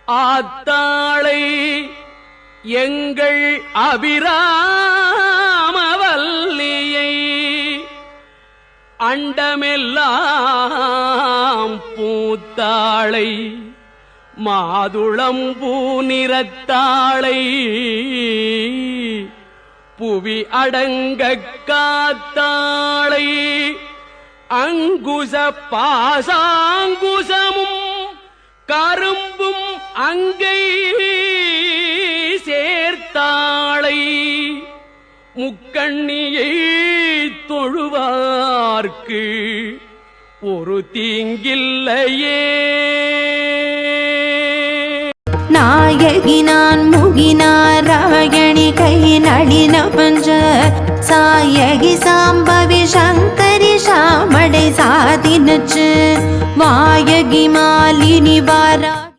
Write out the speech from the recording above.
ஆத்தாளை எங்கள் அபிராமவல்லியை அண்டமெல்லாம் பூத்தாளை மாதுளம்பூ நிறத்தாளை புவி அடங்க காத்தாளை அங்குச பாசாங்குசமும் கரும்பும் அங்கை சேர்த்தாளை முக்கண்ணியை தொழுவார்க்கு ஒரு தீங்கில்லையே. நாயகி நான் முகினாராயணி கை நளின பஞ்ச சாயகி சாம்பவி சங்கரி சாமடை சாதினச்சு வாயகி மாலினி வாரா